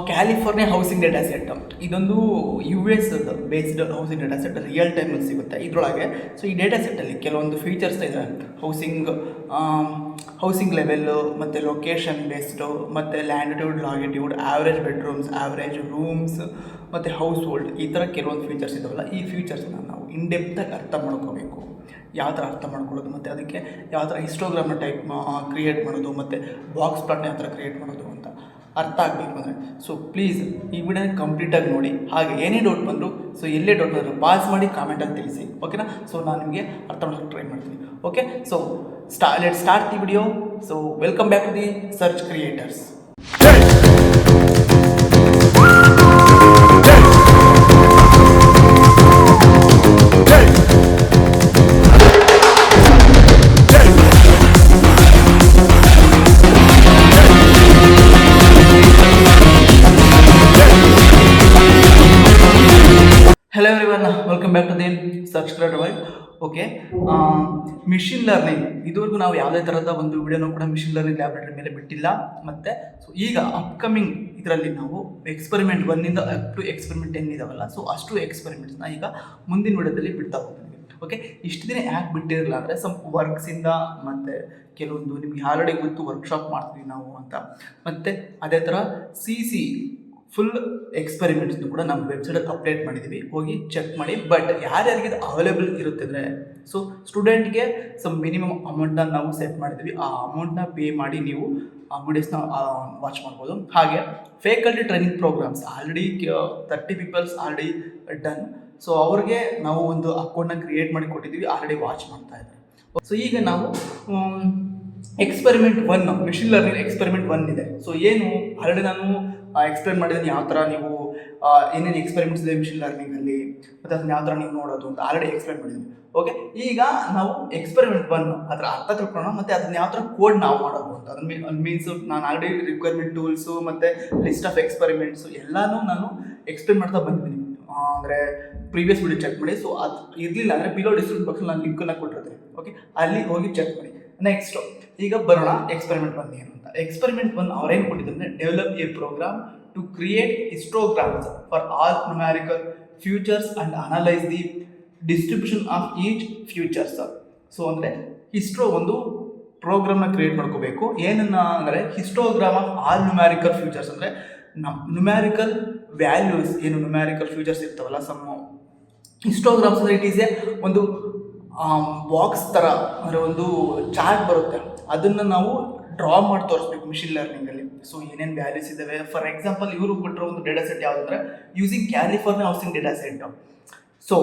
California housing data set ಇದೊಂದು U S based housing data set real ಟೈಮಲ್ಲಿ ಸಿಗುತ್ತೆ ಇದರೊಳಗೆ. ಸೊ ಈ ಡೇಟಾ ಸೆಟ್ಟಲ್ಲಿ ಕೆಲವೊಂದು ಫೀಚರ್ಸ್ ಇದೆ. ಹೌಸಿಂಗ್ ಲೆವೆಲ್ಲು ಮತ್ತು ಲೊಕೇಶನ್ ಬೇಸ್ಡು ಮತ್ತು latitude longitude, average bedrooms, average rooms ಮತ್ತು ಹೌಸ್ ಹೋಲ್ಡ್, ಈ ಥರ ಕೆಲವೊಂದು ಫೀಚರ್ಸ್ ಇದಾವಲ್ಲ. ಈ ಫೀಚರ್ಸ್ನ ನಾವು ಇನ್ಡೆಪ್ತಾಗಿ ಅರ್ಥ ಮಾಡ್ಕೋಬೇಕು. ಯಾವ ಥರ ಅರ್ಥ ಮಾಡ್ಕೊಳ್ಳೋದು ಮತ್ತು ಅದಕ್ಕೆ ಯಾವ ಥರ ಹಿಸ್ಟೋಗ್ರಾಮ್ನ ಕ್ರಿಯೇಟ್ ಮಾಡೋದು ಮತ್ತು ಬಾಕ್ಸ್ ಪ್ಲಾಟ್ನ ಯಾವ ಥರ ಕ್ರಿಯೇಟ್ ಮಾಡೋದು ಅಂತ ಅರ್ಥ ಆಗಬೇಕು ಅಂದರೆ ಸೊ ಪ್ಲೀಸ್ ಈ ವಿಡಿಯೋನ ಕಂಪ್ಲೀಟಾಗಿ ನೋಡಿ. ಹಾಗೆ ಏನೇ ಡೌಟ್ ಬಂದರೂ ಸೊ ಎಲ್ಲೇ ಡೌಟ್ ಬಂದರೂ ಪಾಸ್ ಮಾಡಿ ಕಾಮೆಂಟಲ್ಲಿ ತಿಳಿಸಿ, ಓಕೆನಾ. ಸೊ ನಾನು ನಿಮಗೆ ಅರ್ಥ ಮಾಡೋಕ್ಕೆ ಟ್ರೈ ಮಾಡ್ತೀನಿ. Okay, so let start the video. So welcome back to the Search Creators. Hello everyone, welcome back to the Search Creator World. ಓಕೆ, ಮಿಷಿನ್ ಲರ್ನಿಂಗ್ ಇದುವರೆಗೂ ನಾವು ಯಾವುದೇ ಥರದ ಒಂದು ವಿಡಿಯೋನೂ ಕೂಡ ಮಿಷಿನ್ ಲರ್ನಿಂಗ್ ಲ್ಯಾಬ್ರೇಟರಿ ಮೇಲೆ ಬಿಟ್ಟಿಲ್ಲ. ಮತ್ತು ಸೊ ಈಗ ಅಪ್ಕಮಿಂಗ್ ಇದರಲ್ಲಿ ನಾವು ಎಕ್ಸ್ಪೆರಿಮೆಂಟ್ 1ಇಂದ ಅಪ್ ಟು ಎಕ್ಸ್ಪೆರಿಮೆಂಟ್ 10 ಇದಾವಲ್ಲ, ಸೊ ಅಷ್ಟು ಎಕ್ಸ್ಪೆರಿಮೆಂಟ್ಸ್ನ ಈಗ ಮುಂದಿನ ವಿಡಿಯೋದಲ್ಲಿ ಬಿಡ್ತಾ ಹೋಗ್ತೀವಿ. ಓಕೆ, ಇಷ್ಟು ದಿನ ಯಾಕೆ ಬಿಟ್ಟಿರಲಿಲ್ಲ ಅಂದರೆ ಸಮ್ ವರ್ಕ್ಸಿಂದ ಮತ್ತು ಕೆಲವೊಂದು ನಿಮ್ಗೆ ಆಲ್ರೆಡಿ ಗೊತ್ತು ವರ್ಕ್ಶಾಪ್ ಮಾಡ್ತೀವಿ ನಾವು ಅಂತ. ಮತ್ತು ಅದೇ ಥರ ಸಿ ಫುಲ್ ಎಕ್ಸ್ಪೆರಿಮೆಂಟ್ಸ್ನು ಕೂಡ ನಮ್ಮ ವೆಬ್ಸೈಟಲ್ಲಿ ಅಪ್ಡೇಟ್ ಮಾಡಿದ್ದೀವಿ, ಹೋಗಿ ಚೆಕ್ ಮಾಡಿ. ಬಟ್ ಯಾರ್ಯಾರಿಗೆ ಇದು ಅವೈಲೇಬಲ್ ಇರುತ್ತೆ ಅಂದರೆ ಸೊ ಸ್ಟೂಡೆಂಟ್ಗೆ ಸಮ್ ಮಿನಿಮಮ್ ಅಮೌಂಟ್ನ ನಾವು ಸೆಟ್ ಮಾಡಿದ್ದೀವಿ. ಆ ಅಮೌಂಟ್ನ ಪೇ ಮಾಡಿ ನೀವು ಆ ವಿಡಿಯೋಸ್ನ ವಾಚ್ ಮಾಡ್ಬೋದು. ಹಾಗೆ faculty training programs already 30 peoples already done. So ಅವ್ರಿಗೆ ನಾವು ಒಂದು ಅಕೌಂಟ್ನ ಕ್ರಿಯೇಟ್ ಮಾಡಿ ಕೊಟ್ಟಿದ್ದೀವಿ, ಆಲ್ರೆಡಿ ವಾಚ್ ಮಾಡ್ತಾ ಇದ್ದಾರೆ. ಸೊ ಈಗ ನಾವು ಎಕ್ಸ್ಪೆರಿಮೆಂಟ್ 1 ಮಿಷಿನ್ ಲರ್ನಿಂಗ್ ಎಕ್ಸ್ಪೆರಿಮೆಂಟ್ 1 ಇದೆ. ಸೊ ಏನು ಆಲ್ರೆಡಿ ನಾನು ಎಕ್ಸ್ಪ್ಲೇನ್ ಮಾಡಿದ್ದೀನಿ ಯಾವ ಥರ ನೀವು ಏನೇನು ಎಕ್ಸ್ಪೆರಿಮೆಂಟ್ಸ್ ಇದೆ ಮಿಷಿನ್ ಲರ್ನಿಂಗಲ್ಲಿ ಮತ್ತು ಅದನ್ನ ಯಾವ ಥರ ನೀವು ನೋಡೋದು ಅಂತ ಆಲ್ರೆಡಿ ಎಕ್ಸ್ಪ್ಲೇನ್ ಮಾಡಿದ್ದೀನಿ. ಓಕೆ, ಈಗ ನಾವು ಎಕ್ಸ್ಪೆರಿಮೆಂಟ್ 1 ಅದರ ಅರ್ಥ ತಿಳ್ಕೊಳ್ಳೋಣ ಮತ್ತು ಅದನ್ನ ಯಾವ ಥರ ಕೋಡ್ ನಾವು ಮಾಡೋದು ಅಂತ. ಅದನ್ನ ಮೀನ್ಸ್ ನಾನು ಆಲ್ರೆಡಿ ರಿಕ್ವೈರ್ಮೆಂಟ್ ಟೂಲ್ಸು ಮತ್ತು ಲಿಸ್ಟ್ ಆಫ್ ಎಕ್ಸ್ಪೆರಿಮೆಂಟ್ಸು ಎಲ್ಲನೂ ನಾನು ಎಕ್ಸ್ಪ್ಲೇನ್ ಮಾಡ್ತಾ ಬಂದಿದ್ದೀನಿ. ಅಂದರೆ ಪ್ರೀವಿಯಸ್ ವಿಡಿಯೋ ಚೆಕ್ ಮಾಡಿ. ಸೊ ಅದು ಇರಲಿಲ್ಲ ಅಂದರೆ ಬಿಲೋ ಡಿಸ್ಕ್ರಿಪ್ಷನ್ ಬಾಕ್ಸಲ್ಲಿ ನಾನು ಲಿಂಕನ್ನು ಕೊಟ್ಟಿರ್ತೀನಿ. ಓಕೆ, ಅಲ್ಲಿ ಹೋಗಿ ಚೆಕ್ ಮಾಡಿ. ನೆಕ್ಸ್ಟು ಈಗ ಬರೋಣ ಎಕ್ಸ್ಪೆರಿಮೆಂಟ್ 1 ಏನು ಅಂತ. ಎಕ್ಸ್ಪೆರಿಮೆಂಟ್ 1 ಅವ್ರೇನು ಕೊಟ್ಟಿದ್ದಾರೆ, develop a program to create histograms for all numerical features and analyse the distribution of each features. So ಅಂದರೆ ಒಂದು ಪ್ರೋಗ್ರಾಮ್ನ ಕ್ರಿಯೇಟ್ ಮಾಡ್ಕೋಬೇಕು. ಏನನ್ನ ಅಂದರೆ histogram of all numerical features ಅಂದರೆ ನ್ಯೂಮ್ಯಾರಿಕಲ್ ವ್ಯಾಲ್ಯೂಸ್ ಏನು ನ್ಯೂಮ್ಯಾರಿಕಲ್ ಫ್ಯೂಚರ್ಸ್ ಇರ್ತಾವಲ್ಲ, ಸಮ್ ಹಿಸ್ಟೋಗ್ರಾಮ್ಸ್ ಅಂದರೆ ಇಟ್ ಈಸ್ ಎ ಒಂದು ಬಾಕ್ಸ್ ಥರ ಅಂದರೆ ಒಂದು ಚಾರ್ಟ್ ಬರುತ್ತೆ, ಅದನ್ನು ನಾವು ಡ್ರಾ ಮಾಡಿ ತೋರಿಸ್ಬೇಕು ಮಿಷಿನ್ ಲರ್ನಿಂಗಲ್ಲಿ. ಸೊ ಏನೇನು ವ್ಯಾಲ್ಯೂಸ್ ಇದ್ದಾವೆ. ಫಾರ್ ಎಕ್ಸಾಂಪಲ್ ಇವರು ಕೊಟ್ಟಿರೋ ಒಂದು ಡೇಟಾ ಸೆಟ್ ಯಾವುದಂದ್ರೆ using California housing data set. So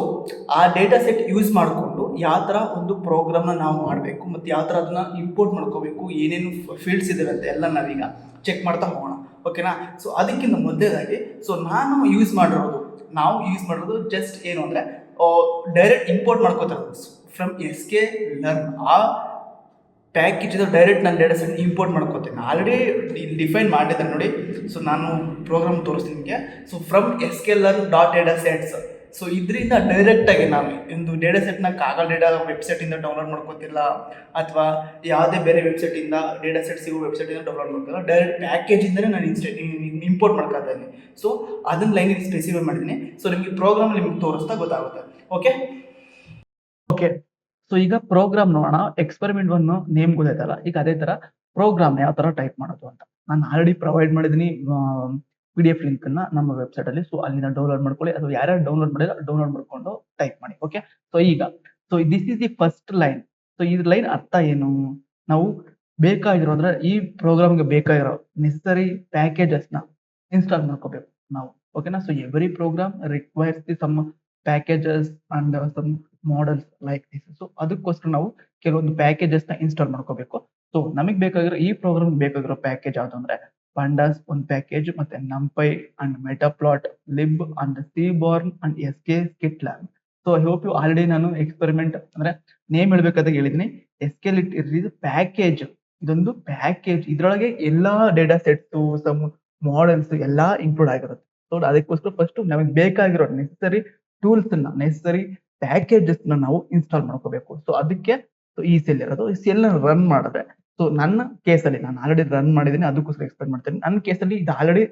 ಆ ಡೇಟಾ ಸೆಟ್ ಯೂಸ್ ಮಾಡಿಕೊಂಡು ಯಾವ ಥರ ಒಂದು ಪ್ರೋಗ್ರಾಮ್ನ ನಾವು ಮಾಡಬೇಕು ಮತ್ತು ಯಾವ ಥರ ಅದನ್ನು ಇಂಪೋರ್ಟ್ ಮಾಡ್ಕೋಬೇಕು, ಏನೇನು ಫೀಲ್ಡ್ಸ್ ಇದ್ದಾವೆ ಅಂತ ಎಲ್ಲ ನಾವೀಗ ಚೆಕ್ ಮಾಡ್ತಾ ಹೋಗೋಣ. ಓಕೆನಾ. ಸೊ ಅದಕ್ಕಿಂತ ಮೊದಲೇದಾಗಿ ನಾವು ಯೂಸ್ ಮಾಡಿರೋದು ಜಸ್ಟ್ ಏನು ಅಂದರೆ ಡೈರೆಕ್ಟ್ ಇಂಪೋರ್ಟ್ ಮಾಡ್ಕೋತಾರೆ ಫ್ರಮ್ SK ಲರ್ನ್. ಆ ಪ್ಯಾಕೇಜ್ ಇದೆ ಡೈರೆಕ್ಟ್ ನಾನು ಡೇಟಾ ಸೆಟ್ ಇಂಪೋರ್ಟ್ ಮಾಡ್ಕೋತೀನಿ. ಆಲ್ರೆಡಿ ಇಲ್ಲಿ ಡಿಫೈನ್ ಮಾಡಿದ್ದಾರೆ ನೋಡಿ. ಸೊ ನಾನು ಪ್ರೋಗ್ರಾಮ್ ತೋರಿಸ್ತೀನಿ ನಿಮಗೆ. So from SK learn dot data sets. So ಇದರಿಂದ ಡೈರೆಕ್ಟಾಗಿ ನಾನು ಒಂದು ಡೇಟಾ ಸೆಟ್ನ ಕಾಗಲ್ ಡೇಟಾ ವೆಬ್ಸೈಟಿಂದ ಡೌನ್ಲೋಡ್ ಮಾಡ್ಕೋತಿಲ್ಲ, ಅಥವಾ ಯಾವುದೇ ಬೇರೆ ವೆಬ್ಸೈಟಿಂದ ಡೇಟಾ ಸೆಟ್ ಸಿಗೋ ವೆಬ್ಸೈಟಿಂದ ಡೌನ್ಲೋಡ್ ಮಾಡ್ಕೋಲ್ಲ, ಡೈರೆಕ್ಟ್ ಪ್ಯಾಕೇಜಿಂದಲೇ ನಾನು ಇಂಪೋರ್ಟ್ ಮಾಡ್ಕೊತಾ ಇದ್ದೀನಿ. ಸೊ ಅದನ್ನು ಲೈನಿಗೆ ಸ್ಪೆಸಿಫೈ ಮಾಡಿದ್ದೀನಿ. ಸೊ ನಿಮಗೆ ಪ್ರೋಗ್ರಾಮ್ ನಿಮಗೆ ತೋರಿಸ್ತಾ ಗೊತ್ತಾಗುತ್ತೆ. ಓಕೆ, ಸೊ ಈಗ ಪ್ರೋಗ್ರಾಮ್ ನೋಡೋಣ. ಎಕ್ಸ್ಪೆರಿಮೆಂಟ್ 1 ನೇಮ್ ಗೊತ್ತಾಯ್ತಲ್ಲ, ಈಗ ಅದೇ ಥರ ಪ್ರೋಗ್ರಾಮ್ ಯಾವ ಥರ ಟೈಪ್ ಮಾಡೋದು ಅಂತ ನಾನು ಆಲ್ರೆಡಿ ಪ್ರೊವೈಡ್ ಮಾಡಿದ್ದೀನಿ PDF ಲಿಂಕನ್ನು ನಮ್ಮ ವೆಬ್ಸೈಟಲ್ಲಿ. ಸೊ ಅಲ್ಲಿಂದ ಡೌನ್ಲೋಡ್ ಮಾಡ್ಕೊಳ್ಳಿ, ಅಥವಾ ಯಾರ್ಯಾರು ಡೌನ್ಲೋಡ್ ಮಾಡಿಲ್ಲ ಡೌನ್ಲೋಡ್ ಮಾಡ್ಕೊಂಡು ಟೈಪ್ ಮಾಡಿ. Okay, so this is the first line. So ಈ ಲೈನ್ ಅರ್ಥ ಏನು, ನಾವು ಬೇಕಾಗಿರೋ ಅಂದರೆ ಈ ಪ್ರೋಗ್ರಾಮ್ಗೆ ಬೇಕಾಗಿರೋ ನೆಸಸರಿ ಪ್ಯಾಕೇಜಸ್ನ ಇನ್ಸ್ಟಾಲ್ ಮಾಡ್ಕೋಬೇಕು ನಾವು. ಓಕೆನಾ. So every program requires the some packages and some models like this. So ಅದಕ್ಕೋಸ್ಕರ ನಾವು ಕೆಲವೊಂದು ಪ್ಯಾಕೇಜಸ್ನ ಇನ್ಸ್ಟಾಲ್ ಮಾಡ್ಕೋಬೇಕು. ಸೊ ನಮಗೆ ಬೇಕಾಗಿರೋ ಈ ಪ್ರೋಗ್ರಾಮ್ ಬೇಕಾಗಿರೋ ಪ್ಯಾಕೇಜ್ ಯಾವುದು ಅಂದರೆ ಪಾಂಡಾಸ್ ಒಂದು ಪ್ಯಾಕೇಜ್, ಮತ್ತೆ NumPy and Matplotlib and Seaborn and SK scikit lab. So I hope you already ನಾನು ಎಕ್ಸ್ಪೆರಿಮೆಂಟ್ ಅಂದರೆ ನೇಮ್ ಹೇಳ್ಬೇಕಾದಾಗ ಹೇಳಿದ್ದೀನಿ. SK ಲಿಟ್ ಇದು ಪ್ಯಾಕೇಜ್, ಇದೊಂದು ಪ್ಯಾಕೇಜ್. ಇದರೊಳಗೆ ಎಲ್ಲ ಡೇಟಾ ಸೆಟ್ಸು ಸಮ್ ಮಾಡೆಲ್ಸ್ ಎಲ್ಲ ಇನ್ಕ್ಲೂಡ್ ಆಗಿರುತ್ತೆ. ಸೊ ಅದಕ್ಕೋಸ್ಕರ ಫಸ್ಟ್ ನಮಗೆ ಬೇಕಾಗಿರೋ ನೆಸಸರಿ ಟೂಲ್ಸ್ನ ನೆಸಸರಿ ಪ್ಯಾಕೇಜಸ್ನ ನಾವು ಇನ್ಸ್ಟಾಲ್ ಮಾಡ್ಕೋಬೇಕು. ಸೊ ಅದಕ್ಕೆ ಈ ಸೆಲ್ ಇರೋದು. ಈ ಸೆಲ್ನ ರನ್ ಮಾಡಿದ್ರೆ, ಸೊ ನನ್ನ ಕೇಸಲ್ಲಿ ನಾನು ಆಲ್ರೆಡಿ ರನ್ ಮಾಡಿದ್ದೀನಿ, ಅದಕ್ಕೋಸ್ಕರ ಎಕ್ಸ್ಪ್ಲೇನ್ ಮಾಡ್ತೀನಿ. ನನ್ನ ಕೇಸಲ್ಲಿ ಇದು ಆಲ್ರೆಡಿ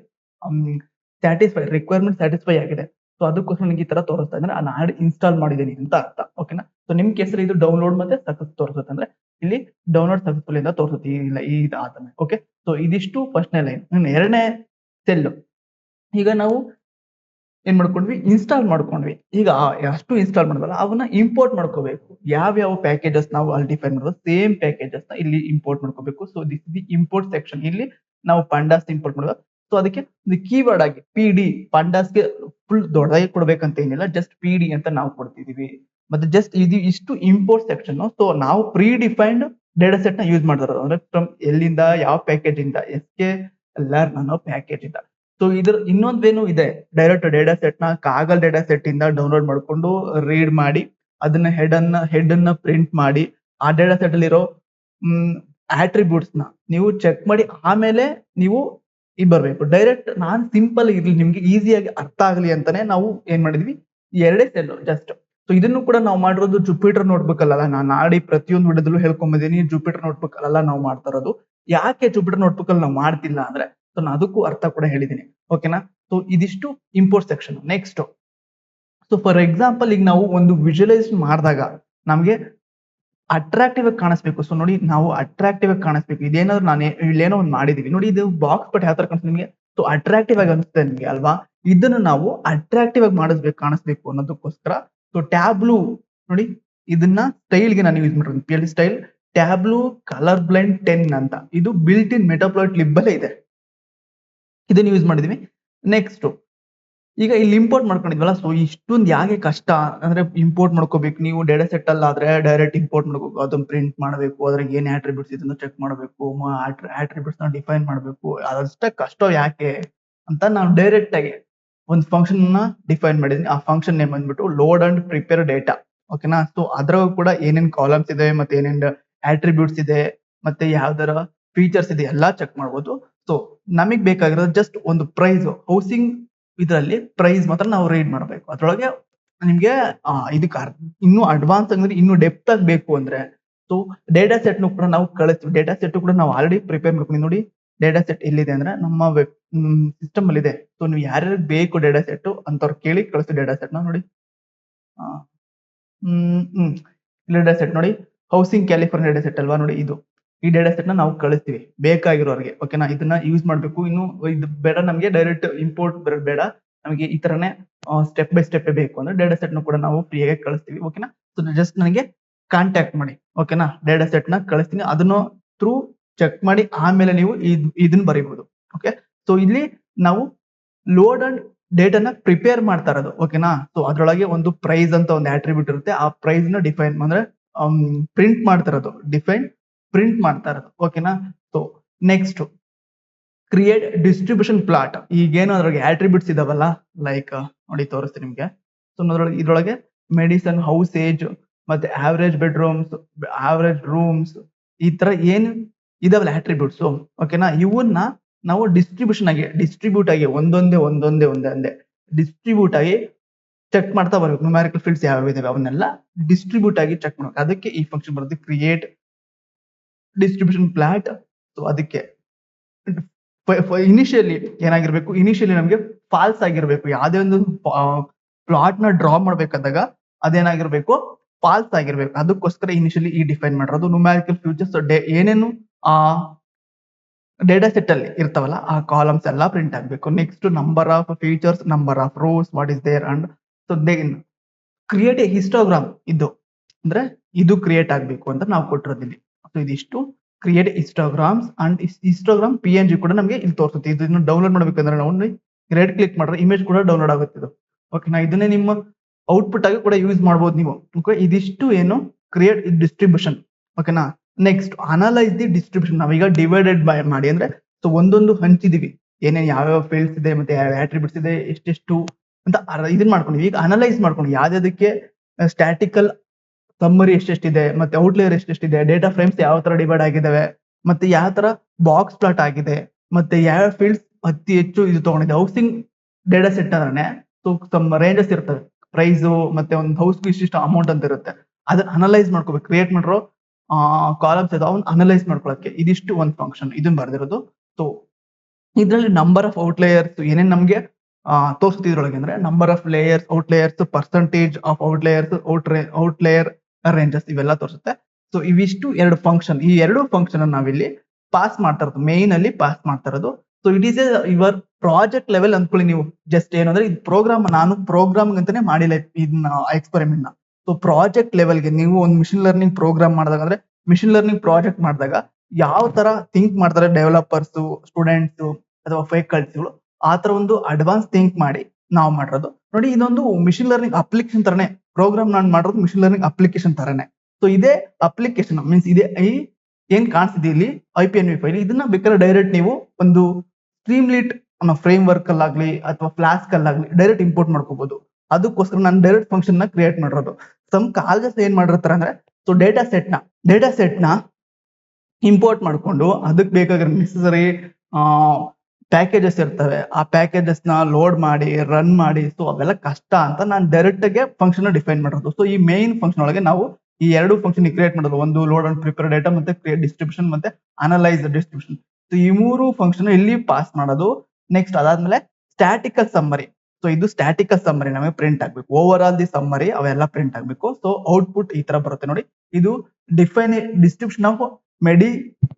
ರಿಕ್ವೈರ್ಮೆಂಟ್ ಸ್ಯಾಟಿಸ್ಫೈ ಆಗಿದೆ. ಸೊ ಅದಕ್ಕೋಸ್ಕರ ನನಗೆ ಈ ತರ ತೋರಿಸ್ತಾ ಇದ್ರೆ ನಾನು ಆಲ್ರೆಡಿ ಇನ್ಸ್ಟಾಲ್ ಮಾಡಿದ್ದೀನಿ ಅಂತ ಅರ್ಥ. ಓಕೆನಾ. ಸೊ ನಿಮ್ ಕೇಸಲ್ಲಿ ಇದು ಡೌನ್ಲೋಡ್ ಮತ್ತೆ ಸಕ್ಸಸ್ ತೋರಿಸುತ್ತೆ, ಅಂದ್ರೆ ಇಲ್ಲಿ ಡೌನ್ಲೋಡ್ ಸಕ್ಸಸ್ಫುಲ್ ಇಂದ ತೋರಿಸುತ್ತೆ. ಇಲ್ಲ ಇದು ಆದ್ಮೇಲೆ ಓಕೆ. ಸೊ ಇದಿಷ್ಟು ಫಸ್ಟ್ನೇ ಲೈನ್. ಇನ್ನು ಎರಡನೇ ಸೆಲ್, ಈಗ ನಾವು ಏನ್ ಮಾಡ್ಕೊಂಡ್ವಿ, ಇನ್ಸ್ಟಾಲ್ ಮಾಡ್ಕೊಂಡ್ವಿ. ಈಗ ಅಷ್ಟು ಇನ್ಸ್ಟಾಲ್ ಮಾಡಿದ್ವಲ್ಲ ಅವನ್ನ ಇಂಪೋರ್ಟ್ ಮಾಡ್ಕೋಬೇಕು. ಯಾವ ಪ್ಯಾಕೇಜಸ್ ನಾವು ಅಲ್ಲಿ ಡಿಫೈನ್ ಮಾಡೋದು ಸೇಮ್ ಪ್ಯಾಕೇಜಸ್ ನ ಇಲ್ಲಿ ಇಂಪೋರ್ಟ್ ಮಾಡ್ಕೋಬೇಕು. So this the import section. ಇಲ್ಲಿ ನಾವು ಪಾಂಡಾಸ್ ಇಂಪೋರ್ಟ್ ಮಾಡೋದು. ಸೊ ಅದಕ್ಕೆ ಕೀವರ್ಡ್ ಆಗಿ PD ಪಾಂಡಾಸ್ಗೆ ಫುಲ್ ದೊಡ್ಡದಾಗಿ ಕೊಡ್ಬೇಕಂತ ಏನಿಲ್ಲ, ಜಸ್ಟ್ PD ಅಂತ ನಾವು ಕೊಡ್ತಿದೀವಿ. ಮತ್ತೆ ಜಸ್ಟ್ ಇದು ಇಷ್ಟು ಇಂಪೋರ್ಟ್ ಸೆಕ್ಷನ್. ಸೊ ನಾವು ಪ್ರೀ ಡಿಫೈನ್ಡ್ ಡೇಟಾ ಸೆಟ್ ನ ಯೂಸ್ ಮಾಡ್ತಿರೋದು, ಅಂದ್ರೆ ಫ್ರಮ್ ಎಲ್ಲಿಂದ ಯಾವ ಪ್ಯಾಕೇಜ್ ಇಂದ SKLearn ಅನ್ನೋ ಪ್ಯಾಕೇಜ್ ಇಂದ. ಸೊ ಇದ್ರ ಇನ್ನೊಂದೇನು ಇದೆ, ಡೈರೆಕ್ಟ್ ಡೇಟಾ ಸೆಟ್ ನ ಕಾಗಲ್ ಡೇಟಾ ಸೆಟ್ ಇಂದ ಡೌನ್ಲೋಡ್ ಮಾಡ್ಕೊಂಡು ರೀಡ್ ಮಾಡಿ ಅದನ್ನ ಹೆಡ್ ಅನ್ನ ಪ್ರಿಂಟ್ ಮಾಡಿ ಆ ಡೇಟಾ ಸೆಟ್ ಅಲ್ಲಿರೋ ಆಟ್ರಿಬ್ಯೂಟ್ಸ್ ನ ನೀವು ಚೆಕ್ ಮಾಡಿ ಆಮೇಲೆ ನೀವು ಬರ್ಬೇಕು. ಡೈರೆಕ್ಟ್ ನಾನ್ ಸಿಂಪಲ್ ಇರ್ಲಿ ನಿಮ್ಗೆ ಈಸಿಯಾಗಿ ಅರ್ಥ ಆಗ್ಲಿ ಅಂತಾನೆ ನಾವು ಏನ್ ಮಾಡಿದ್ವಿ, ಎರಡೇ ಸೆಲ್ ಜಸ್ಟ್. ಸೊ ಇದನ್ನು ಕೂಡ ನಾವು ಮಾಡಿರೋದು ಜುಪಿಟರ್ ನೋಟ್ಬುಕ್ ಅಲ್ಲ. ನಾನು ನಾಡಿ ಪ್ರತಿಯೊಂದು ವಿಡಿಯೋದಲ್ಲೂ ಹೇಳ್ಕೊಂಬಂದಿನಿ, ಜುಪಿಟರ್ ನೋಟ್ಬುಕ್ ಅಲ್ಲ ನಾವು ಮಾಡ್ತಾ ಇರೋದು. ಯಾಕೆ ಜುಪಿಟರ್ ನೋಟ್ಬುಕ್ ಅಲ್ಲಿ ನಾವು ಮಾಡ್ತಿಲ್ಲ ಅಂದ್ರೆ, ಸೊ ನಾನು ಅದಕ್ಕೂ ಅರ್ಥ ಕೂಡ ಹೇಳಿದೀನಿ. ಓಕೆನಾ. ಸೊ ಇದಿಷ್ಟು import section. Next, so for example ಈಗ ನಾವು ಒಂದು ವಿಜುವಲೈಸೇಷನ್ ಮಾಡಿದಾಗ ನಮ್ಗೆ ಅಟ್ರಾಕ್ಟಿವ್ ಆಗಿ ಕಾಣಿಸ್ಬೇಕು. ಸೊ ನೋಡಿ, ನಾವು ಅಟ್ರಾಕ್ಟಿವ್ ಆಗಿ ಕಾಣಿಸ್ಬೇಕು. ಇದೇನಾದ್ರು ನಾನು ಇಲ್ಲೇನೋ ಒಂದು ಮಾಡಿದೀವಿ ನೋಡಿ, ಇದು ಬಾಕ್ಸ್ ಬಟ್ ಯಾವ ತರ ಕಾಣಿಸ್ತು ನಿಮ್ಗೆ, ಸೊ ಅಟ್ರಾಕ್ಟಿವ್ ಆಗಿ ಅನಿಸುತ್ತೆ ನಿಮ್ಗೆ ಅಲ್ವಾ. ಇದನ್ನು ನಾವು ಅಟ್ರಾಕ್ಟಿವ್ ಆಗಿ ಕಾಣಿಸ್ಬೇಕು ಅನ್ನೋದಕ್ಕೋಸ್ಕರ ಸೊ ಟ್ಯಾಬ್ಲೂ ನೋಡಿ, ಇದನ್ನ ಸ್ಟೈಲ್ಗೆ ನಾನು ಯೂಸ್ ಮಾಡಿರೋದು. PLD ಸ್ಟೈಲ್ ಟ್ಯಾಬ್ಲೂ ಕಲರ್ ಬ್ಲೆಂಡ್ 10 ಅಂತ. ಇದು ಬಿಲ್ಟ್ ಇನ್ ಮೆಟಾಪ್ಲಾಯ್ಟ್ ಲಿಬ್ ಅಲ್ಲೇ ಇದೆ, ಇದನ್ನ ಯೂಸ್ ಮಾಡಿದೀವಿ. ನೆಕ್ಸ್ಟ್, ಈಗ ಇಲ್ಲಿ ಇಂಪೋರ್ಟ್ ಮಾಡ್ಕೊಂಡಿದ್ವಲ್ಲ, ಸೊ ಇಷ್ಟೊಂದು ಯಾಕೆ ಕಷ್ಟ ಅಂದ್ರೆ ಇಂಪೋರ್ಟ್ ಮಾಡ್ಕೋಬೇಕು. ನೀವು ಡೇಟಾ ಸೆಟ್ ಅಲ್ಲಿ ಆದ್ರೆ ಡೈರೆಕ್ಟ್ ಇಂಪೋರ್ಟ್ ಮಾಡ್ಕೋಬೇಕು, ಅದನ್ನ ಪ್ರಿಂಟ್ ಮಾಡಬೇಕು, ಅದ್ರಾಗ ಏನ್ ಆಟ್ರಿಬ್ಯೂಟ್ಸ್ ಇದನ್ನ ಚೆಕ್ ಮಾಡಬೇಕು, ಆಟ್ರಿಬ್ಯೂಟ್ಸ್ ನ ಡಿಫೈನ್ ಮಾಡಬೇಕು. ಅದಷ್ಟೇ ಕಷ್ಟ ಯಾಕೆ ಅಂತ ನಾವು ಡೈರೆಕ್ಟ್ ಆಗಿ ಒಂದು ಫಂಕ್ಷನ್ ನ ಡಿಫೈನ್ ಮಾಡಿದೀನಿ. ಆ ಫಂಕ್ಷನ್ ನೇಮ್ ಬಂದ್ಬಿಟ್ಟು ಲೋಡ್ ಅಂಡ್ ಪ್ರಿಪೇರ್ ಡೇಟಾ. ಓಕೆನಾ. ಸೊ ಅದ್ರಾಗ ಕೂಡ ಏನೇನ್ ಕಾಲಮ್ಸ್ ಇದೆ, ಮತ್ತೆ ಏನೇನ್ ಆಟ್ರಿಬ್ಯೂಟ್ಸ್ ಇದೆ, ಮತ್ತೆ ಯಾವ್ದಾರ ಫೀಚರ್ಸ್ ಇದೆ ಎಲ್ಲಾ ಚೆಕ್ ಮಾಡ್ಬೋದು. ಸೊ ನಮಗ್ ಬೇಕಾಗಿರೋದು ಜಸ್ಟ್ ಒಂದು ಪ್ರೈಸ್, ಹೌಸಿಂಗ್ ಇದರಲ್ಲಿ ಪ್ರೈಸ್ ಮಾತ್ರ ನಾವು ರೀಡ್ ಮಾಡಬೇಕು. ಅದ್ರೊಳಗೆ ನಿಮ್ಗೆ ಇದಕ್ಕೆ ಇನ್ನೂ ಅಡ್ವಾನ್ಸ್ ಅಂದ್ರೆ ಇನ್ನೂ ಡೆಪ್ತ್ ಆಗಿ ಬೇಕು ಅಂದ್ರೆ ಸೊ ಡೇಟಾ ಸೆಟ್ ನು ಕೂಡ ನಾವು ಕಳಿಸ್ತೀವಿ. ಡೇಟಾ ಸೆಟ್ ಕೂಡ ನಾವು ಆಲ್ರೆಡಿ ಪ್ರಿಪೇರ್ ಮಾಡ್ಕೊಂಡು ನೋಡಿ. ಡೇಟಾ ಸೆಟ್ ಎಲ್ಲಿದೆ ಅಂದ್ರೆ ನಮ್ಮ ವೆಬ್ ಸಿಸ್ಟಮ್ ಅಲ್ಲಿ ಇದೆ. ಸೊ ನೀವು ಯಾರ್ಯಾರು ಬೇಕು ಡೇಟಾ ಸೆಟ್ ಅಂತವ್ರು ಕೇಳಿ ಕಳಿಸ್ತೀವಿ ಡೇಟಾ ಸೆಟ್ ನ. ನೋಡಿ ಡೇಟಾ ಸೆಟ್ ನೋಡಿ, ಹೌಸಿಂಗ್ ಕ್ಯಾಲಿಫೋರ್ನಿಯಾ ಡೇಟಾ ಸೆಟ್ ಅಲ್ವಾ. ನೋಡಿ ಇದು ಈ ಡೇಟಾ ಸೆಟ್ ನ ನಾವು ಕಳಿಸ್ತೀವಿ ಬೇಕಾಗಿರೋರಿಗೆ. ಓಕೆನಾ. ಇದನ್ನ ಯೂಸ್ ಮಾಡ್ಬೇಕು. ಇನ್ನು ಇದು ಬೇಡ ನಮ್ಗೆ, ಡೈರೆಕ್ಟ್ ಇಂಪೋರ್ಟ್ ಬೇಡ ನಮಗೆ, ಈ ತರನೇ ಸ್ಟೆಪ್ ಬೈ ಸ್ಟೆಪ್ ಬೇಕು ಅಂದ್ರೆ ಡೇಟಾ ಸೆಟ್ ನ ಕೂಡ ನಾವು ಫ್ರೀ ಆಗಿ ಕಳಿಸ್ತೀವಿ. ಓಕೆನಾ. ಸೊ ಜಸ್ಟ್ ನನಗೆ ಕಾಂಟ್ಯಾಕ್ಟ್ ಮಾಡಿ. ಓಕೆನಾ. ಡೇಟಾ ಸೆಟ್ ನ ಕಳಿಸ್ತೀನಿ, ಅದನ್ನು ಥ್ರೂ ಚೆಕ್ ಮಾಡಿ ಆಮೇಲೆ ನೀವು ಇದನ್ನ ಬರೀಬಹುದು. ಓಕೆ. ಸೊ ಇಲ್ಲಿ ನಾವು ಲೋಡ್ ಅಂಡ್ ಡೇಟಾನ ಪ್ರಿಪೇರ್ ಮಾಡ್ತಾ ಇರೋದು. ಓಕೆನಾ. ಸೊ ಅದ್ರೊಳಗೆ ಒಂದು ಪ್ರೈಸ್ ಅಂತ ಒಂದು ಆಟ್ರಿಬ್ಯೂಟ್ ಇರುತ್ತೆ. ಆ ಪ್ರೈಸ್ ನ ಡಿಫೈನ್ ಅಂದ್ರೆ ಪ್ರಿಂಟ್ ಮಾಡ್ತಾ ಇರೋದು, ಪ್ರಿಂಟ್ ಮಾಡ್ತಾ ಇರೋದು. ಓಕೆನಾ. So next, create distribution plot. ಈಗೇನು ಅದ್ರೊಳಗೆ ಆಟ್ರಿಬ್ಯೂಟ್ಸ್ ಇದಾವಲ್ಲ, ಲೈಕ್ ನೋಡಿ ತೋರಿಸ್ತೀನಿ ನಿಮ್ಗೆ. ಸೊ ಇದ್ರೊಳಗೆ ಮೆಡಿಸನ್, ಹೌಸ್ ಏಜ್, ಮತ್ತೆ ಆವರೇಜ್ ಬೆಡ್ರೂಮ್ಸ್, ಆವರೇಜ್ ರೂಮ್ಸ್, ಈ ತರ ಏನು ಇದಾವಲ್ಲ ಆಟ್ರಿಬ್ಯೂಟ್ಸ್. ಓಕೆನಾ. ಇವನ್ನ ನಾವು ಡಿಸ್ಟ್ರಿಬ್ಯೂಟ್ ಆಗಿ ಒಂದೊಂದೇ ಡಿಸ್ಟ್ರಿಬ್ಯೂಟ್ ಆಗಿ ಚೆಕ್ ಮಾಡ್ತಾ ಬರ್ಬೇಕು. ನ್ಯೂಮೆರಿಕಲ್ ಫೀಲ್ಡ್ಸ್ ಯಾವ ಇದಾವೆ ಅವನ್ನೆಲ್ಲ ಡಿಸ್ಟ್ರಿಬ್ಯೂಟ್ ಆಗಿ ಚೆಕ್ ಮಾಡ್ಬೇಕು. ಅದಕ್ಕೆ ಈ ಫಂಕ್ಷನ್ ಬರುತ್ತೆ, ಕ್ರಿಯೇಟ್ ಡಿಸ್ಟ್ರಿಬ್ಯೂಷನ್ ಪ್ಲಾಟ್. ಸೊ ಅದಕ್ಕೆ ಇನಿಷಿಯಲಿ ಏನಾಗಿರ್ಬೇಕು, ಇನಿಷಿಯಲಿ ನಮಗೆ ಫಾಲ್ಸ್ ಆಗಿರ್ಬೇಕು. ಯಾವುದೇ ಒಂದು ಪ್ಲಾಟ್ ನ ಡ್ರಾ ಮಾಡ್ಬೇಕಾದಾಗ ಅದೇನಾಗಿರ್ಬೇಕು, ಫಾಲ್ಸ್ ಆಗಿರ್ಬೇಕು. ಅದಕ್ಕೋಸ್ಕರ ಇನಿಷಿಯಲಿ ಈ ಡಿಫೈನ್ ಮಾಡಿರೋದು. ನ್ಯೂಮೆರಿಕಲ್ ಫೀಚರ್ಸ್ ಏನೇನು ಡೇಟಾ ಸೆಟ್ ಅಲ್ಲಿ ಇರ್ತಾವಲ್ಲ ಆ ಕಾಲಮ್ಸ್ ಎಲ್ಲ ಪ್ರಿಂಟ್ ಆಗ್ಬೇಕು. Next, number of features, number of rows, what is there, and so then create a histogram. ಇದು ಅಂದ್ರೆ ಇದು ಕ್ರಿಯೇಟ್ ಆಗ್ಬೇಕು ಅಂತ ನಾವು ಕೊಟ್ಟಿರೋದಿಲ್ಲಿ. ಸೊ ಇದಿಷ್ಟು create histograms and histogram PNG ಕೂಡ ನಮಗೆ ಇಲ್ಲಿ ತೋರಿಸುತ್ತೆ. ಇದನ್ನು ಡೌನ್ಲೋಡ್ ಮಾಡ್ಬೇಕಂದ್ರೆ ನಾವು ರೈಟ್ ಕ್ಲಿಕ್ ಮಾಡಿದ್ರೆ ಇಮೇಜ್ ಕೂಡ ಡೌನ್ಲೋಡ್ ಆಗುತ್ತೆ ಇದು. ಓಕೆನಾ. ಇದನ್ನೇ ನಿಮ್ಮ ಔಟ್ಪುಟ್ ಆಗಿ ಕೂಡ ಯೂಸ್ ಮಾಡಬಹುದು ನೀವು. ಓಕೆ. ಇದಿಷ್ಟು ಏನು ಕ್ರಿಯೇಟ್ ಡಿಸ್ಟ್ರಿಬ್ಯೂಷನ್. ಓಕೆನಾ. Next, analyse the distribution. ನಾವೀಗ ಡಿವೈಡೆಡ್ ಮಾಡಿ ಅಂದ್ರೆ ಸೊ ಒಂದೊಂದು ಹಂಚಿದೀವಿ, ಏನೇನು ಯಾವ್ಯಾವ ಫೀಲ್ಡ್ಸ್ ಇದೆ, ಮತ್ತೆ ಯಾವ ಆಟ್ರಿಬ್ಯೂಟ್ಸ್ ಇದೆ, ಎಷ್ಟೆಷ್ಟು ಅಂತ ಇದನ್ನ ಮಾಡ್ಕೊಂಡಿವಿ. ಈಗ ಅನಲೈಸ್ ಮಾಡ್ಕೊಂಡು ಯಾವ್ದಕ್ಕೆ ಸ್ಟ್ಯಾಟಿಕಲ್ ಸಮ್ಮರಿ ಎಷ್ಟೆಷ್ಟಿದೆ, ಮತ್ತೆ ಔಟ್ಲೇಯರ್ ಎಷ್ಟೆಷ್ಟಿದೆ, ಡೇಟಾ ಫ್ರೇಮ್ಸ್ ಯಾವ ತರ ಡಿವೈಡ್ ಆಗಿದಾವೆ, ಮತ್ತೆ ಯಾವ ತರ ಬಾಕ್ಸ್ ಪ್ಲಾಟ್ ಆಗಿದೆ, ಮತ್ತೆ ಯಾವ ಫೀಲ್ಡ್ಸ್ ಅತಿ ಹೆಚ್ಚು ಇದು ತಗೊಂಡಿದೆ. ಹೌಸಿಂಗ್ ಡೇಟಾ ಸೆಟ್ ಅಂದ್ರೆ ಸೊ ಸಮ್ ರೇಂಜಸ್ ಇರ್ತವೆ, ಪ್ರೈಸ್ ಮತ್ತೆ ಒಂದು ಹೌಸ್ ಇಷ್ಟಿಷ್ಟು ಅಮೌಂಟ್ ಅಂತ ಇರುತ್ತೆ. ಅದನ್ನ ಅನಲೈಸ್ ಮಾಡ್ಕೋಬೇಕು. ಕ್ರಿಯೇಟ್ ಮಾಡಿರೋ ಕಾಲಮ್ಸ್ ಇದಾವೆ, ಅವ್ನ ಅನಲೈಸ್ ಮಾಡ್ಕೊಳಕ್ಕೆ ಇದಿಷ್ಟು ಒಂದು ಫಂಕ್ಷನ್ ಇದನ್ನ ಬರ್ದಿರೋದು. ಸೊ ಇದರಲ್ಲಿ ನಂಬರ್ ಆಫ್ ಔಟ್ಲೇಯರ್ಸ್ ಏನೇನು ನಮಗೆ ತೋರಿಸ್ತಿದ್ರೊಳಗೆ ಅಂದರೆ number of layers, outliers, percentage of outliers, outlier ranges ಇವೆಲ್ಲ ತೋರಿಸುತ್ತೆ. ಸೊ ಇವಿಷ್ಟು 2 ಫಂಕ್ಷನ್, ಈ 2 ಫಂಕ್ಷನ್ ನಾವಿಲ್ಲಿ ಪಾಸ್ ಮಾಡ್ತಾ ಇರೋದು, ಮೇನ್ ಅಲ್ಲಿ ಪಾಸ್ ಮಾಡ್ತಾ ಇರೋದು. So it is your project level ಅಂದ್ಕೊಳ್ಳಿ ನೀವು. ಜಸ್ಟ್ ಏನಂದ್ರೆ ಇದು ಪ್ರೋಗ್ರಾಮ್, ನಾನು ಪ್ರೋಗ್ರಾಮ್ ಅಂತಾನೆ ಮಾಡಿಲ್ಲ ಇದನ್ನ ಎಕ್ಸ್ಪೆರಿಮೆಂಟ್ ನ. ಸೊ ಪ್ರಾಜೆಕ್ಟ್ ಲೆವೆಲ್ಗೆ ನೀವು ಒಂದು ಮಿಷಿನ್ ಲರ್ನಿಂಗ್ ಪ್ರೋಗ್ರಾಮ್ ಮಾಡಿದಾಗ ಅಂದ್ರೆ ಮಿಷಿನ್ ಲರ್ನಿಂಗ್ ಪ್ರಾಜೆಕ್ಟ್ ಮಾಡಿದಾಗ ಯಾವ ತರ ಥಿಂಕ್ ಮಾಡ್ತಾರೆ ಡೆವಲಪರ್ಸ್, ಸ್ಟೂಡೆಂಟ್ಸ್ ಅಥವಾ ಫ್ಯಾಕಲ್ಟಿಗಳು, ಆ ತರ ಒಂದು ಅಡ್ವಾನ್ಸ್ ಥಿಂಕ್ ಮಾಡಿ ನಾವು ಮಾಡಿರೋದು. ನೋಡಿ ಇದೊಂದು ಮಿಷಿನ್ ಲರ್ನಿಂಗ್ ಅಪ್ಲಿಕೇಶನ್ ತರನೇ, ಪ್ರೋಗ್ರಾಮ್ ನಾನು ಮಾಡಿರೋದು ಮಿಷಿನ್ ಲರ್ನಿಂಗ್ ಅಪ್ಲಿಕೇಶನ್ ತರನೇ. ಸೊ ಇದೇ ಅಪ್ಲಿಕೇಶನ್ ಮೀನ್ಸ್ ಇದೇ ಏನ್ ಕಾಣಿಸ್ತಿದೆ ಇಲ್ಲಿ IPNV ಫೈಲ್, ಇದನ್ನ ಬೇಕಾದ್ರೆ ಡೈರೆಕ್ಟ್ ನೀವು ಒಂದು ಸ್ಟ್ರೀಮ್ಲೀಟ್ ಅನ್ನೋ ಫ್ರೇಮ್ ವರ್ಕ್ ಅಲ್ಲಾಗ್ಲಿ ಅಥವಾ ಫ್ಲಾಸ್ಕ್ ಅಲ್ಲಾಗ್ಲಿ ಡೈರೆಕ್ಟ್ ಇಂಪೋರ್ಟ್ ಮಾಡ್ಕೋಬಹುದು. ಅದಕ್ಕೋಸ್ಕರ ನಾನು ಡೈರೆಕ್ಟ್ ಫಂಕ್ಷನ್ ನ ಕ್ರಿಯೇಟ್ ಮಾಡಿರೋದು. ಸಮ್ ಕಾಲೇಜಸ್ ಏನ್ ಮಾಡಿರ್ತಾರೆ ಅಂದ್ರೆ, ಸೊ ಡೇಟಾ ಸೆಟ್ ನ ಇಂಪೋರ್ಟ್ ಮಾಡ್ಕೊಂಡು ಅದಕ್ಕೆ ಬೇಕಾಗಿರೋ ನೆಸೆಸರಿ ಪ್ಯಾಕೇಜಸ್ ಇರ್ತವೆ, ಆ ಪ್ಯಾಕೇಜಸ್ ನ ಲೋಡ್ ಮಾಡಿ ರನ್ ಮಾಡಿ, ಸೊ ಅವೆಲ್ಲ ಕಷ್ಟ ಅಂತ ನಾನು ಡೈರೆಕ್ಟ್ ಆಗಿ ಫಂಕ್ಷನ್ ಡಿಫೈನ್ ಮಾಡಿರೋದು. ಸೊ ಈ ಮೇನ್ ಫಂಕ್ಷನ್ ಒಳಗೆ ನಾವು ಈ 2 ಫಂಕ್ಷನ್ ಕ್ರಿಯೇಟ್ ಮಾಡೋದು, ಒಂದು ಲೋಡ್ ಅಂಡ್ ಪ್ರಿಪೇರ್ ಡೇಟಾ ಮತ್ತೆ ಕ್ರಿಯೇಟ್ ಡಿಸ್ಟ್ರಿಬ್ಯೂಷನ್ ಮತ್ತೆ ಅನಲೈಸ್ ಡಿಸ್ಟ್ರಿಬ್ಯೂಷನ್. ಸೊ ಈ 3 ಫಂಕ್ಷನ್ ಇಲ್ಲಿ ಪಾಸ್ ಮಾಡೋದು. ನೆಕ್ಸ್ಟ್ ಅದಾದ್ಮೇಲೆ ಸ್ಟ್ಯಾಟಿಕಲ್ ಸಮ್ಮರಿ. ಸೊ ಇದು ಸ್ಟ್ಯಾಟಿಕಲ್ ಸಮ್ಮರಿ ನಮಗೆ ಪ್ರಿಂಟ್ ಆಗ್ಬೇಕು, ಓವರ್ ಆಲ್ ದಿ ಸಮ್ಮರಿ ಅವೆಲ್ಲ ಪ್ರಿಂಟ್ ಆಗ್ಬೇಕು. ಸೊ ಔಟ್ಪುಟ್ ಈ ತರ ಬರುತ್ತೆ ನೋಡಿ. ಇದು ಡಿಸ್ಟ್ರಿಬ್ಯೂಷನ್ ಆಫ್ ಮೆಡಿ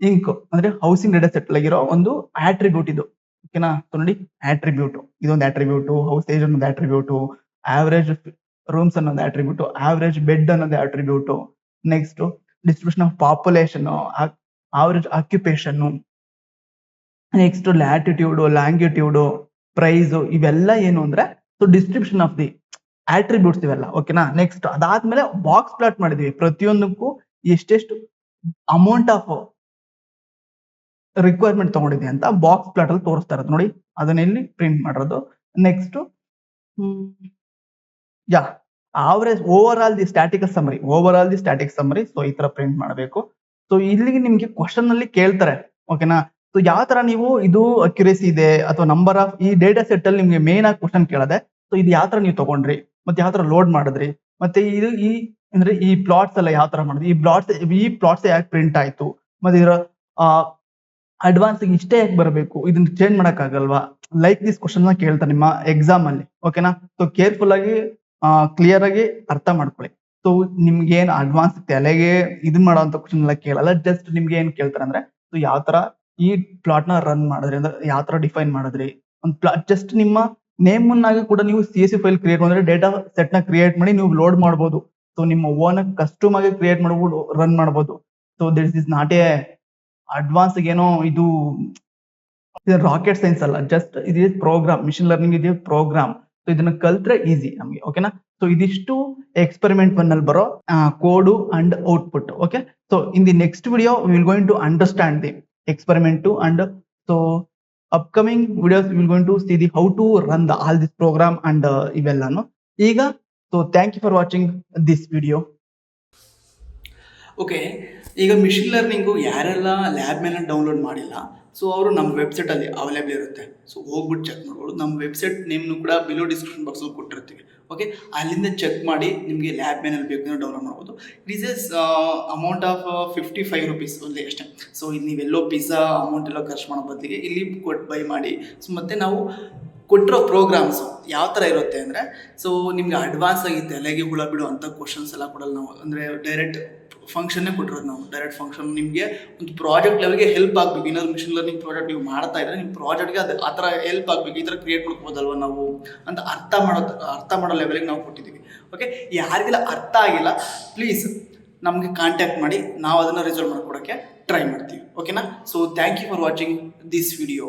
ಇಂಕ್ ಅಂದ್ರೆ ಹೌಸಿಂಗ್ ಡೇಟಾ ಸೆಟ್ ಆಗಿರೋ ಒಂದು ಆಟ್ರಿಬ್ಯೂಟ್ ಇದು. ಓಕೆನಾ? ಸೊ ನೋಡಿ ಆಟ್ರಿಬ್ಯೂಟ್, ಇದೊಂದು ಆಟ್ರಿಬ್ಯೂಟ್, ಹೌಸ್ ಏಜ್ ಅನ್ನೋದು ಆಟ್ರಿಬ್ಯೂಟ್, ಆವರೇಜ್ ರೂಮ್ಸ್ ಅನ್ನೋದು ಆಟ್ರಿಬ್ಯೂಟ್, ಆವರೇಜ್ ಬೆಡ್ ಅನ್ನೋದು attribute, next distribution of population, average occupation, next latitude, longitude, price, ಇವೆಲ್ಲ ಏನು ಅಂದ್ರೆ so distribution of the attributes ಇವೆಲ್ಲ. ಓಕೆನಾ? ನೆಕ್ಸ್ಟ್ ಅದಾದ್ಮೇಲೆ ಬಾಕ್ಸ್ ಪ್ಲಾಟ್ ಮಾಡಿದ್ವಿ, ಪ್ರತಿಯೊಂದಕ್ಕೂ ಎಷ್ಟೆಷ್ಟು ಅಮೌಂಟ್ ಆಫ್ ರಿಕ್ವೈರ್ಮೆಂಟ್ ತಗೊಂಡಿದೆ ಅಂತ ಬಾಕ್ಸ್ ಪ್ಲಾಟ್ ಅಲ್ಲಿ ತೋರಿಸ್ತಾ ಇರೋದು ನೋಡಿ, ಅದನ್ನ ಇಲ್ಲಿ ಪ್ರಿಂಟ್ ಮಾಡಿರೋದು. Next yeah average over all the static summary, so ಈ ತರ ಪ್ರಿಂಟ್ ಮಾಡಬೇಕು. ಸೊ ಇಲ್ಲಿಗೆ ನಿಮ್ಗೆ ಕ್ವಶನ್ ಅಲ್ಲಿ ಕೇಳ್ತಾರೆ. ಓಕೆನಾ? ಸೊ ಯಾವ ತರ ನೀವು ಇದು ಅಕ್ಯುರೇಸಿ ಇದೆ ಅಥವಾ ನಂಬರ್ ಆಫ್ ಈ ಡೇಟಾ ಸೆಟ್ ಅಲ್ಲಿ ನಿಮ್ಗೆ ಮೇನ್ ಆಗಿ ಕ್ವಶನ್ ಕೇಳದೆ, ಸೊ ಇದು ಯಾವ ತರ ನೀವು ತಗೊಂಡ್ರಿ, ಮತ್ತೆ ಯಾವ ತರ ಲೋಡ್ ಮಾಡಿದ್ರಿ, ಮತ್ತೆ ಇದು ಅಂದ್ರೆ ಈ ಪ್ಲಾಟ್ಸ್ ಎಲ್ಲ ಯಾವ ತರ ಮಾಡಿದ್ರಿ, ಈ ಪ್ಲಾಟ್ಸ್ ಯಾಕೆ ಪ್ರಿಂಟ್ ಆಯ್ತು, ಮತ್ತೆ ಇದರ ಅಡ್ವಾನ್ಸ್ ಇಷ್ಟೇ ಯಾಕೆ ಬರಬೇಕು, ಇದನ್ನ ಚೇಂಜ್ ಮಾಡಕ್ ಆಗಲ್ವಾ, ಲೈಕ್ ದಿಸ್ ಕ್ವಶನ್ ನ ಕೇಳ್ತಾರೆ ನಿಮ್ಮ ಎಕ್ಸಾಮ್ ಅಲ್ಲಿ. ಓಕೆನಾ? ಸೊ ಕೇರ್ಫುಲ್ ಆಗಿ ಕ್ಲಿಯರ್ ಆಗಿ ಅರ್ಥ ಮಾಡ್ಕೊಳ್ಳಿ. ಸೊ ನಿಮ್ಗೆ ಏನ್ ಅಡ್ವಾನ್ಸ್ ತಲೆಗೆ ಇದನ್ ಮಾಡೋಂತ ಕ್ವಶನ್ ಎಲ್ಲ ಕೇಳಲ್ಲ. ಜಸ್ಟ್ ನಿಮ್ಗೆ ಏನ್ ಕೇಳ್ತಾರೆ ಅಂದ್ರೆ, ಸೊ ಯಾವ ತರ ಈ ಪ್ಲಾಟ್ ನ ರನ್ ಮಾಡಿದ್ರಿ ಅಂದ್ರೆ ಯಾವ ತರ ಡಿಫೈನ್ ಮಾಡಿದ್ರಿ, ಒಂದು ಪ್ಲಾಟ್ ಜಸ್ಟ್ ನಿಮ್ಮ ನೇಮ್ ಅನ್ನಾಗಿ ಕೂಡ ನೀವು CSV ಫೈಲ್ ಕ್ರಿಯೇಟ್ ಮಾಡಿದ್ರೆ ಡೇಟಾ ಸೆಟ್ ನ ಕ್ರಿಯೇಟ್ ಮಾಡಿ ನೀವು ಲೋಡ್ ಮಾಡಬಹುದು. ಸೊ ನಿಮ್ಮ ಓನ್ ಕಸ್ಟಮ್ ಆಗಿ ಕ್ರಿಯೇಟ್ ಮಾಡ್ಬೋದು, ರನ್ ಮಾಡಬಹುದು. So this is not A advance ಏನೋ ಇದು ರಾಕೆಟ್ ಸೈನ್ಸ್ ಅಲ್ಲ, ಜಸ್ಟ್ ಇದು ಪ್ರೋಗ್ರಾಮ್, ಮಿಷಿನ್ ಲರ್ನಿಂಗ್ ಇದೆ ಪ್ರೋಗ್ರಾಮ್. ಸೊ ಇದನ್ನ ಕಲ್ತ್ರೆ ಈಸಿ ನಮ್ಗೆ. ಓಕೆನಾ? ಸೊ ಇದಿಷ್ಟು ಎಕ್ಸ್ಪೆರಿಮೆಂಟ್ 1 ಅಲ್ಲಿ ಬರೋ code and output. Okay? So in the next video we will going to understand the experiment 2 and so upcoming videos we will going to see the how to run the all this program and ಇವೆಲ್ಲನು ಈಗ. so thank you for watching this video. Okay, ಈಗ machine learning ಯಾರೆಲ್ಲ lab ಮೇಲೆ download ಮಾಡಿಲ್ಲ, so ಅವರು ನಮ್ಮ ವೆಬ್ಸೈಟಲ್ಲಿ available ಇರುತ್ತೆ. So ಹೋಗ್ಬಿಟ್ಟು ಚೆಕ್ ಮಾಡ್ಬೋದು. ನಮ್ಮ ವೆಬ್ಸೈಟ್ ನೇಮ್ನು ಕೂಡ ಬಿಲೋ ಡಿಸ್ಕ್ರಿಪ್ಷನ್ ಬಾಕ್ಸಲ್ಲಿ ಕೊಟ್ಟಿರ್ತೀವಿ. ಓಕೆ, ಅಲ್ಲಿಂದ ಚೆಕ್ ಮಾಡಿ ನಿಮಗೆ ಲ್ಯಾಬ್ ಮೇಲೆ ಬೇಕಂದ್ರೆ ಡೌನ್ಲೋಡ್ ಮಾಡ್ಬೋದು. It is as amount of 55 rupees ಒಂದೇ ಅಷ್ಟೇ. ಸೊ ಇದು ನೀವೆಲ್ಲೋ ಪಿಜ್ಜಾ ಅಮೌಂಟ್ ಎಲ್ಲ ಖರ್ಚು ಮಾಡೋ ಬದಲಿಗೆ ಇಲ್ಲಿ ಕೊಟ್ಟು ಬೈ ಮಾಡಿ. ಸೊ ಮತ್ತು ನಾವು ಕೊಟ್ಟಿರೋ ಪ್ರೋಗ್ರಾಮ್ಸು ಯಾವ ಥರ ಇರುತ್ತೆ ಅಂದರೆ, ಸೊ ನಿಮಗೆ ಅಡ್ವಾನ್ಸ್ ಆಗಿ ತಲೆಗೆ ಹುಳ ಬಿಡೋ ಅಂಥ ಕ್ವಶನ್ಸ್ ಎಲ್ಲ ಕೊಡಲ್ಲ ನಾವು. ಅಂದರೆ ಡೈರೆಕ್ಟ್ ಫಂಕ್ಷನ್ನೇ ಕೊಟ್ಟಿರೋದು ನಾವು. ಡೈರೆಕ್ಟ್ ಫಂಕ್ಷನ್ ನಿಮಗೆ ಒಂದು ಪ್ರಾಜೆಕ್ಟ್ ಲೆವೆಲ್ಗೆ ಹೆಲ್ಪ್ ಆಗಬೇಕು. ಏನಾದ್ರು ಮಿಷಿನ್ ಲರ್ನಿಂಗ್ ಪ್ರಾಜೆಕ್ಟ್ ನೀವು ಮಾಡ್ತಾ ಇದ್ರೆ ನಿಮ್ಮ ಪ್ರಾಜೆಕ್ಟ್ಗೆ ಅದು ಆ ಥರ ಹೆಲ್ಪ್ ಆಗಬೇಕು, ಈ ಥರ ಕ್ರಿಯೇಟ್ ಮಾಡ್ಕೋಬೋದಲ್ವ ನಾವು ಅಂತ ಅರ್ಥ ಮಾಡೋ ಲೆವೆಲ್ಗೆ ನಾವು ಕೊಟ್ಟಿದ್ದೀವಿ. ಓಕೆ, ಯಾರಿಗೆಲ್ಲ ಅರ್ಥ ಆಗಿಲ್ಲ ಪ್ಲೀಸ್ ನಮಗೆ ಕಾಂಟ್ಯಾಕ್ಟ್ ಮಾಡಿ, ನಾವು ಅದನ್ನು ರಿಸಾಲ್ವ್ ಮಾಡ್ಕೊಡೋಕ್ಕೆ ಟ್ರೈ ಮಾಡ್ತೀವಿ. ಓಕೆನಾ? So thank you for watching this video.